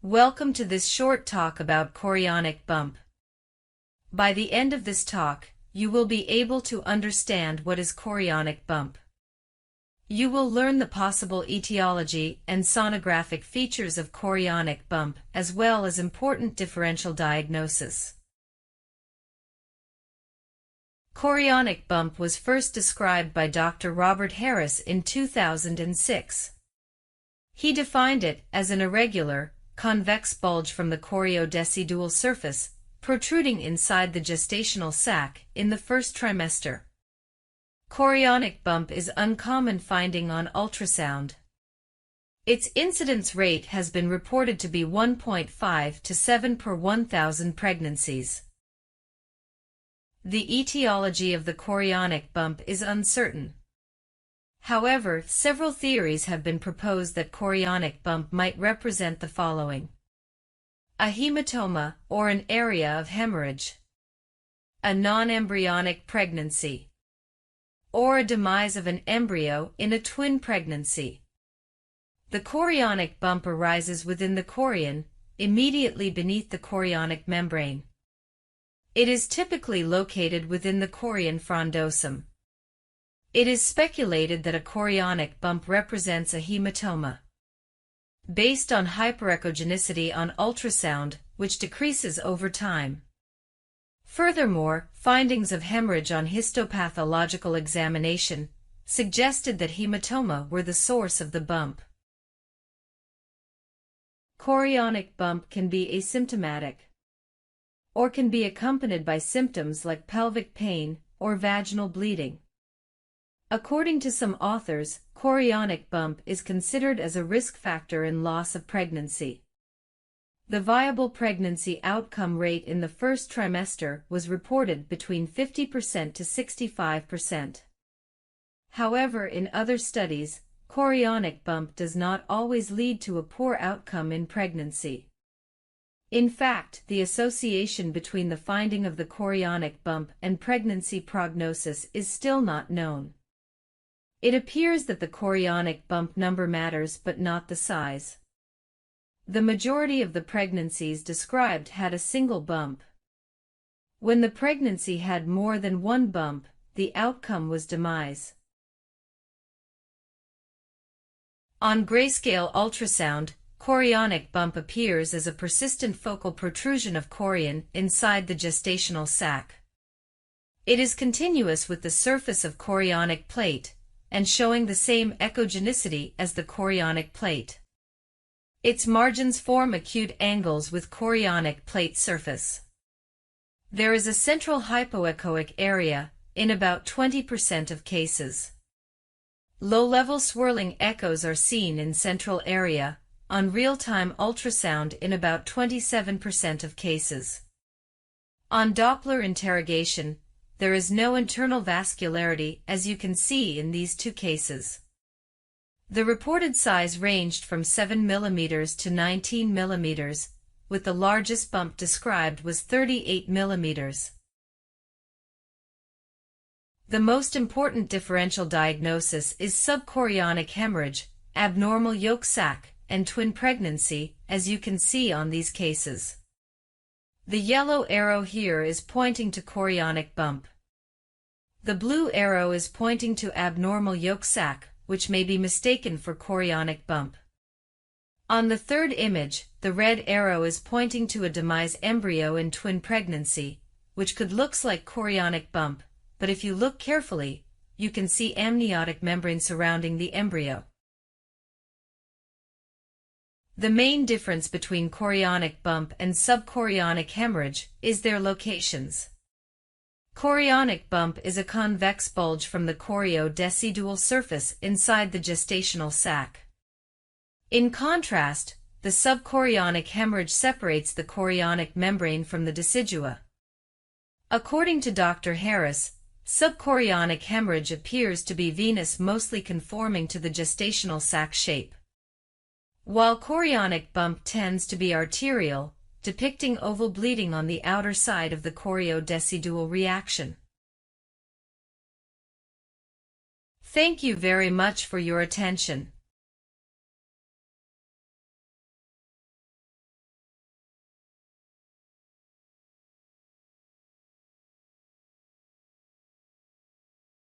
Welcome to this short talk about chorionic bump. By the end of this talk, you will be able to understand what is chorionic bump. You will learn the possible etiology and sonographic features of chorionic bump as well as important differential diagnosis. Chorionic bump was first described by Dr. Robert Harris in 2006. He defined it as an irregular, convex bulge from the choriodecidual surface, protruding inside the gestational sac in the first trimester. Chorionic bump is uncommon finding on ultrasound. Its incidence rate has been reported to be 1.5 to 7 per 1,000 pregnancies. The etiology of the chorionic bump is uncertain. However, several theories have been proposed that chorionic bump might represent the following: a hematoma, or an area of hemorrhage, a non-embryonic pregnancy, or a demise of an embryo in a twin pregnancy. The chorionic bump arises within the chorion, immediately beneath the chorionic membrane. It is typically located within the chorion frondosum. It is speculated that a chorionic bump represents a hematoma, based on hyperechogenicity on ultrasound, which decreases over time. Furthermore, findings of hemorrhage on histopathological examination suggested that hematoma were the source of the bump. Chorionic bump can be asymptomatic, or can be accompanied by symptoms like pelvic pain or vaginal bleeding. According to some authors, chorionic bump is considered as a risk factor in loss of pregnancy. The viable pregnancy outcome rate in the first trimester was reported between 50% to 65%. However, in other studies, chorionic bump does not always lead to a poor outcome in pregnancy. In fact, the association between the finding of the chorionic bump and pregnancy prognosis is still not known. It appears that the chorionic bump number matters but not the size. The majority of the pregnancies described had a single bump. When the pregnancy had more than one bump, the outcome was demise. On grayscale ultrasound, chorionic bump appears as a persistent focal protrusion of chorion inside the gestational sac. It is continuous with the surface of chorionic plate, and showing the same echogenicity as the chorionic plate. Its margins form acute angles with chorionic plate surface. There is a central hypoechoic area in about 20% of cases. Low-level swirling echoes are seen in central area on real-time ultrasound in about 27% of cases. On Doppler interrogation, there is no internal vascularity, as you can see in these two cases. The reported size ranged from 7 mm to 19 mm, with the largest bump described was 38 mm. The most important differential diagnosis is sub-chorionic hemorrhage, abnormal yolk sac, and twin pregnancy, as you can see on these cases. The yellow arrow here is pointing to chorionic bump. The blue arrow is pointing to abnormal yolk sac, which may be mistaken for chorionic bump. On the third image, the red arrow is pointing to a demise embryo in twin pregnancy, which could look like chorionic bump, but if you look carefully, you can see amniotic membrane surrounding the embryo. The main difference between chorionic bump and sub-chorionic hemorrhage is their locations. Chorionic bump is a convex bulge from the choriodecidual surface inside the gestational sac. In contrast, the sub-chorionic hemorrhage separates the chorionic membrane from the decidua. According to Dr. Harris, sub-chorionic hemorrhage appears to be venous, mostly conforming to the gestational sac shape, while chorionic bump tends to be arterial, depicting oval bleeding on the outer side of the choriodecidual reaction. Thank you very much for your attention.